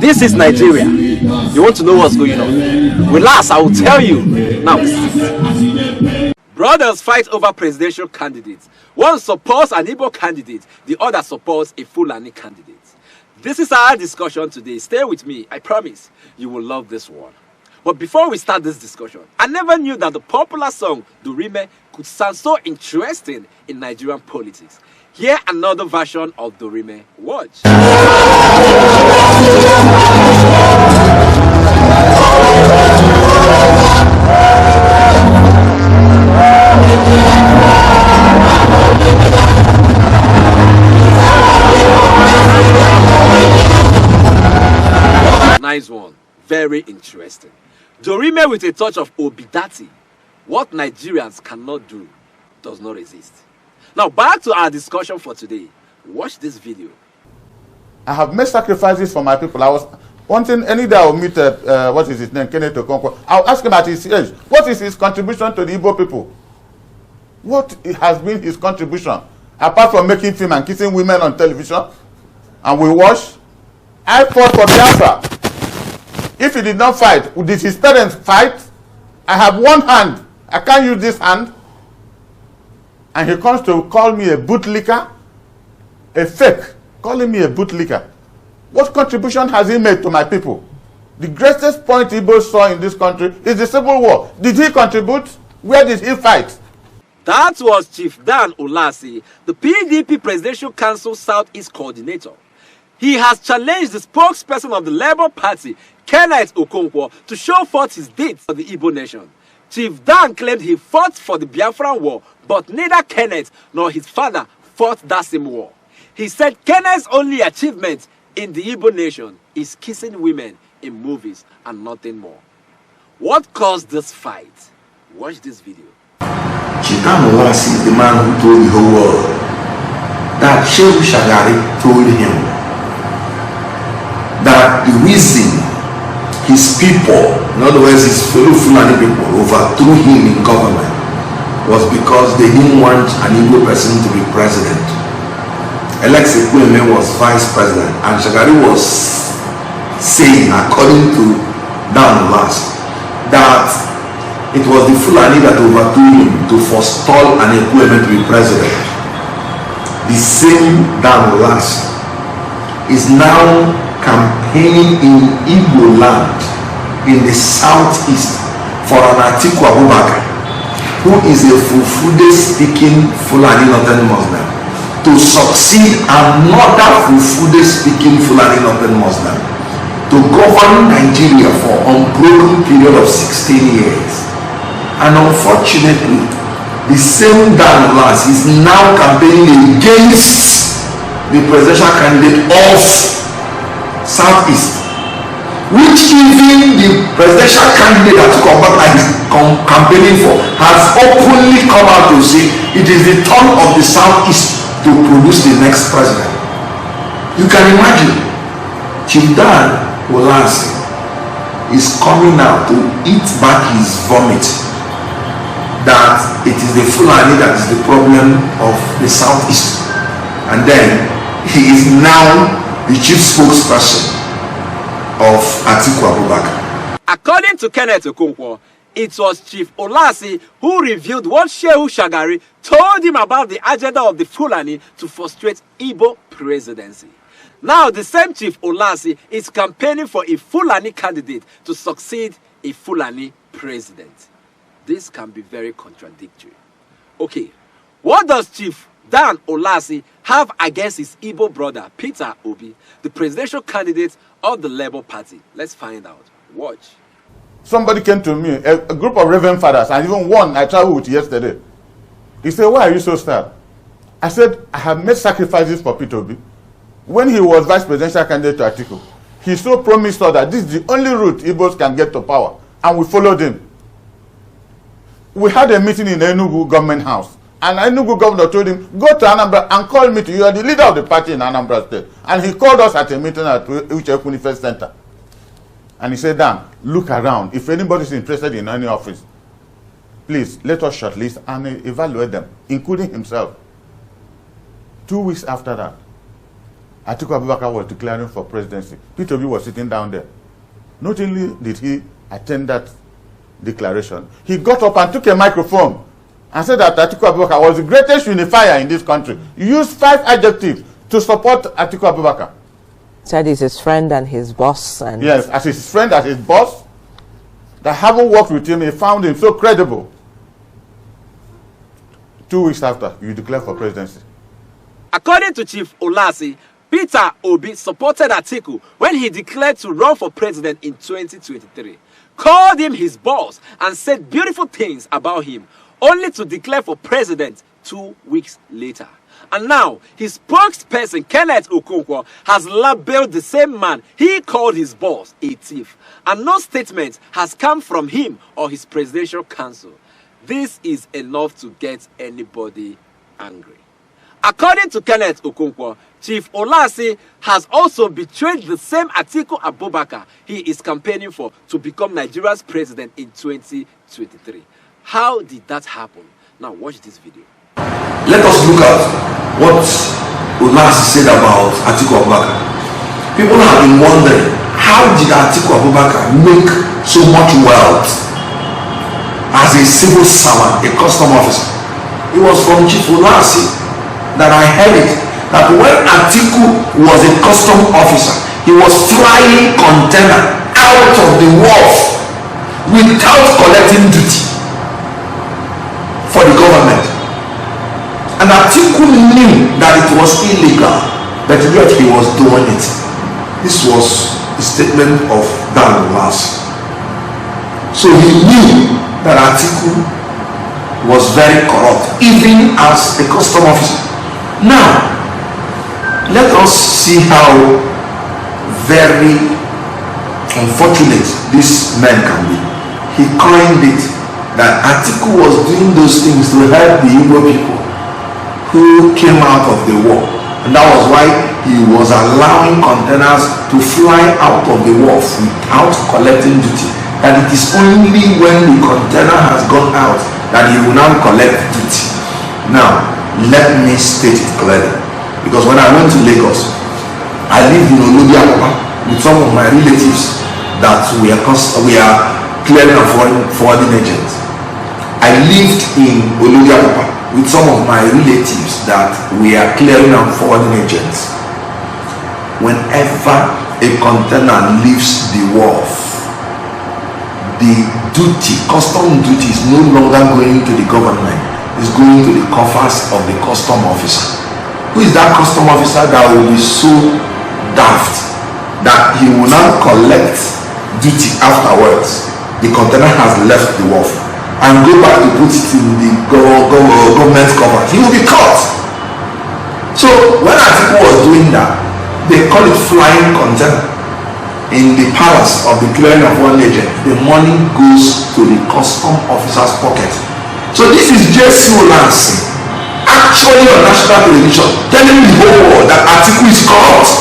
This is Nigeria. You want to know what's going on? Relax, I will tell you. Now, brothers fight over presidential candidates. One supports an Igbo candidate, the other supports a Fulani candidate. This is our discussion today. Stay with me. I promise you will love this one. But before we start this discussion, I never knew that the popular song Dorime could sound so interesting in Nigerian politics. Here another version of Dorime. Watch. Nice one. Very interesting. Dorime with a touch of Obidati. What Nigerians cannot do does not resist. Now back to our discussion for today. Watch this video. I have made sacrifices for my people. I was wanting any day I'll meet what is his name, Kenneth Okonkwo. I'll ask him at his age, what is his contribution to the Igbo people? What has been his contribution? Apart from making film and kissing women on television, and we watch. I fought for Biafra. If he did not fight, did his parents fight? I have one hand. I can't use this hand. And he comes to call me a bootlicker, a fake, calling me a bootlicker. What contribution has he made to my people? The greatest point Igbo saw in this country is the Civil War. Did he contribute? Where did he fight? That was Chief Dan Olasi, the PDP Presidential Council Southeast Coordinator. He has challenged the spokesperson of the Labour Party, Kenneth Okonkwo, to show forth his deeds for the Igbo nation. Chief Dan claimed he fought for the Biafran War, but neither Kenneth nor his father fought that same war. He said Kenneth's only achievement in the Igbo nation is kissing women in movies and nothing more. What caused this fight? Watch this video. Chief Dan Olasi is the man who told the whole world that Shehu Shagari told him that the reason his people, in other words his fellow Fulani people, overthrew him in government was because they didn't want an Igbo person to be president. Alex Ekweme was vice president, and Shagari was saying, according to Dan Olasi, that it was the Fulani that overthrew him to forestall an Ekweme to be president. The same Dan Olasi is now campaigning in Igbo land in the southeast for an Atiku Abubakar, who is a Fulfude speaking Fulani Northern Muslim, to succeed another Fulfude speaking Fulani Northern Muslim to govern Nigeria for an unbroken period of 16 years. And unfortunately, the same Dan Olasi is now campaigning against the presidential candidate of Southeast, which even the presidential candidate that Okonkwo is campaigning for has openly come out to say it is the turn of the Southeast to produce the next president. You can imagine Chief Dan Olasi is coming out to eat back his vomit that it is the Fulani that is the problem of the Southeast, and then he is now the chief spokesperson of Atiku Abubakar. According to Kenneth Okonkwo, it was Chief Olasi who revealed what Shehu Shagari told him about the agenda of the Fulani to frustrate Igbo presidency. Now the same Chief Olasi is campaigning for a Fulani candidate to succeed a Fulani president. This can be very contradictory. Okay, what does Chief Dan Olasi have against his Igbo brother Peter Obi, the presidential candidate of the Labour Party? Let's find out. Watch. Somebody came to me, a group of Reverend fathers, and even one I traveled with yesterday. He said, why are you so sad? I said, I have made sacrifices for Peter Obi. When he was vice presidential candidate to Atiku, he so promised us that this is the only route Igbos can get to power, and we followed him. We had a meeting in Enugu government house. And Enugu governor told him, go to Anambra and call me to you. Are the leader of the party in Anambra State. And he called us at a meeting at Uche First Center. And he said, Dan, look around. If anybody is interested in any office, please let us shortlist and evaluate them, including himself. 2 weeks after that, Atiku Abubakar was declaring for presidency, Peter Obi was sitting down there. Not only did he attend that declaration, he got up and took a microphone and said that Atiku Abubakar was the greatest unifier in this country. He used 5 adjectives to support Atiku Abubakar. Said he's his friend and his boss. And yes, as his friend, as his boss, that having worked with him, he found him so credible. 2 weeks after, you declare for presidency. According to Chief Olasi, Peter Obi supported Atiku when he declared to run for president in 2023, called him his boss and said beautiful things about him, only to declare for president 2 weeks later. And now, his spokesperson, Kenneth Okonkwo, has labeled the same man he called his boss a thief. And no statement has come from him or his presidential council. This is enough to get anybody angry. According to Kenneth Okonkwo, Chief Olasi has also betrayed the same Atiku Abubakar he is campaigning for to become Nigeria's president in 2023. How did that happen? Now watch this video. Let us look at what Olasi said about Atiku Abubakar. People have been wondering, how did Atiku Abubakar make so much wealth as a civil servant, a custom officer? It was from Chief Olasi that I heard it, that when Atiku was a custom officer, he was flying container out of the wharf without collecting duty for the government. And Atiku knew that it was illegal, but yet he was doing it. This was the statement of Dan Olasi. So he knew that Atiku was very corrupt, even as a custom officer. Now, let us see how very unfortunate this man can be. He coined it that Atiku was doing those things to help the Igbo people who came out of the war, and that was why he was allowing containers to fly out of the wharf without collecting duty. And it is only when the container has gone out that he will now collect duty. Now, let me state it clearly, because when I went to Lagos, I lived in Olubiakapa with some of my relatives that we are clearing and forwarding agents. I lived in Olubiakapa with some of my relatives that we are clearing and forwarding agents. Whenever a container leaves the wharf, the duty, custom duty, is no longer going to the government, it's going to the coffers of the custom officer. Who is that custom officer that will be so daft that he will now collect duty afterwards? The container has left the wharf and go back to put it in the government cover. He will be caught. So when Atiku was doing that, they call it flying container. In the palace of the clearing of one agent, the money goes to the custom officer's pocket. So this is J.C. Olasi actually on national television telling the whole world that Atiku is corrupt.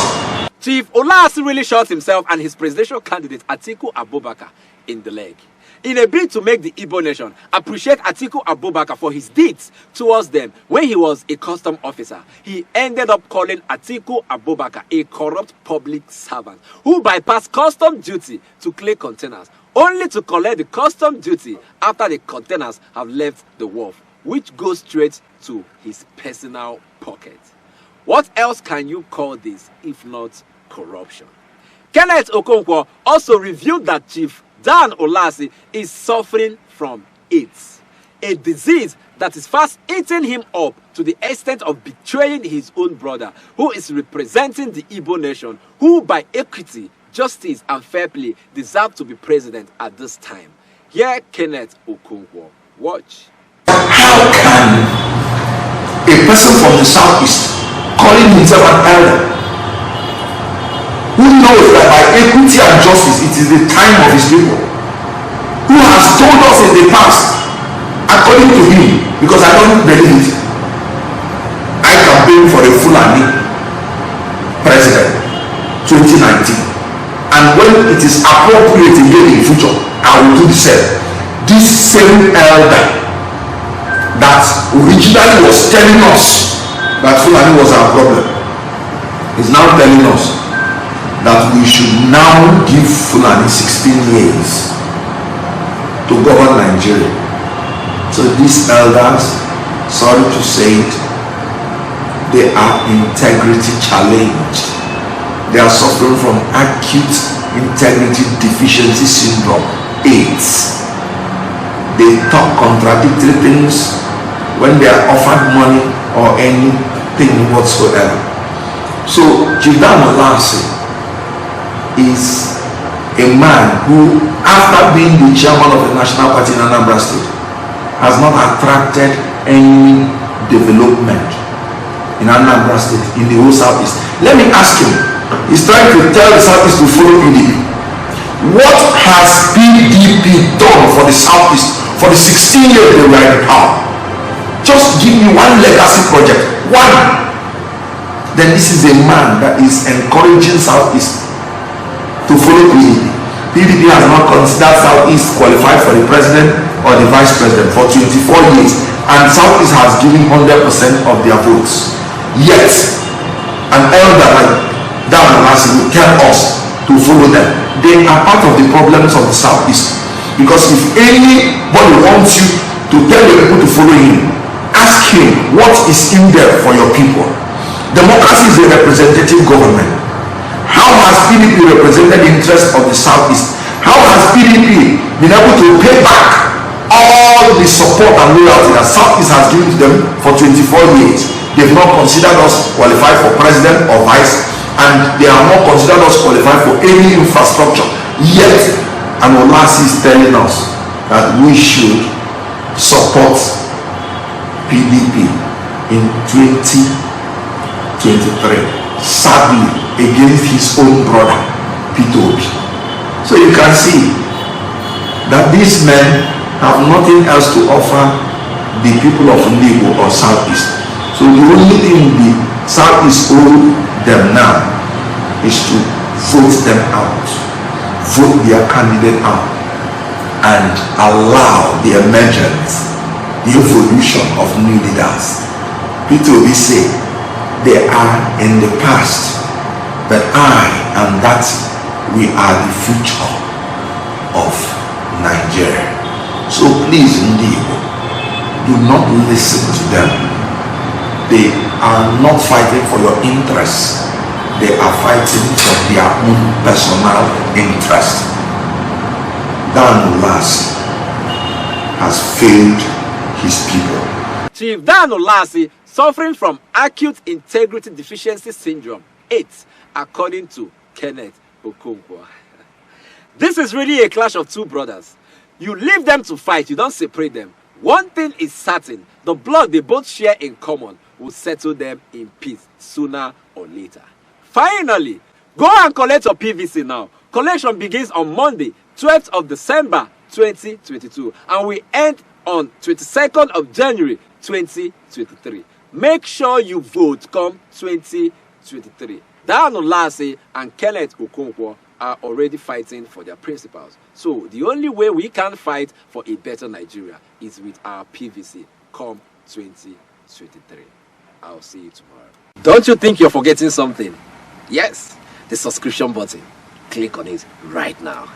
Chief Olasi really shot himself and his presidential candidate Atiku Abubakar in the leg. In a bid to make the Igbo nation appreciate Atiku Abubakar for his deeds towards them when he was a custom officer, he ended up calling Atiku Abubakar a corrupt public servant who bypassed custom duty to clear containers, only to collect the custom duty after the containers have left the wharf, which goes straight to his personal pocket. What else can you call this if not corruption? Kenneth Okonkwo also revealed that Chief Dan Olasi is suffering from AIDS, a disease that is fast eating him up to the extent of betraying his own brother, who is representing the Igbo nation, who by equity, justice and fair play deserve to be president at this time. Here Kenneth Okonkwo. Watch. How can a person from the southeast calling himself an elder, who knows that by equity and justice it is the time of his people, who has told us in the past, according to him, because I don't believe it, I campaigned for a Fulani president 2019, and when it is appropriate again in future, I will do the same. This same elder that originally was telling us that Fulani was our problem, is now telling us that we should now give Fulani 16 years to govern Nigeria. So these elders, sorry to say it, they are integrity challenged. They are suffering from acute integrity deficiency syndrome, AIDS. They talk contradictory things when they are offered money or anything whatsoever. So Jidan Olase is a man who, after being the chairman of the National Party in Anambra State, has not attracted any development in Anambra State, in the whole Southeast. Let me ask him, he's trying to tell the Southeast to follow PDP. What has PDP done for the Southeast for the 16 years they were in power? Just give me one legacy project, one. Then this is a man that is encouraging Southeast to follow PDP. PDP has not considered Southeast qualified for the president or the vice president for 24 years, and Southeast has given 100% of their votes. Yet, an elder like Dan Olase will tell us to follow them. They are part of the problems of the Southeast, because if anybody wants you to tell your people to follow him, ask him what is in there for your people. Democracy is a representative government. How has PDP represented the interest of the Southeast? How has PDP been able to pay back all the support and loyalty that Southeast has given to them for 24 years? They've not considered us qualified for president or vice, and they have not considered us qualified for any infrastructure. Yet, and Olase is telling us that we should support PDP in 2023. Sadly, against his own brother, Peter Obi. So you can see that these men have nothing else to offer the people of Igbo or Southeast. So the only thing the Southeast owe them now is to vote them out, vote their candidate out, and allow the emergence, the evolution of new leaders. Peter Obi said, they are in the past, but I and that we are the future of Nigeria. So please, Igbo, do not listen to them. They are not fighting for your interests. They are fighting for their own personal interest. Dan Olase has failed his people. Chief Dan Olase suffering from acute integrity deficiency syndrome, 8, according to Kenneth Okonkwo. This is really a clash of two brothers. You leave them to fight, you don't separate them. One thing is certain, the blood they both share in common will settle them in peace sooner or later. Finally, go and collect your PVC now. Collection begins on Monday, 12th of December 2022, and we end on 22nd of January 2023. Make sure you vote come 2023. Dan Olase and Kenneth Okonkwo are already fighting for their principles. So the only way we can fight for a better Nigeria is with our PVC come 2023. I'll see you tomorrow. Don't you think you're forgetting something? Yes, the subscription button. Click on it right now.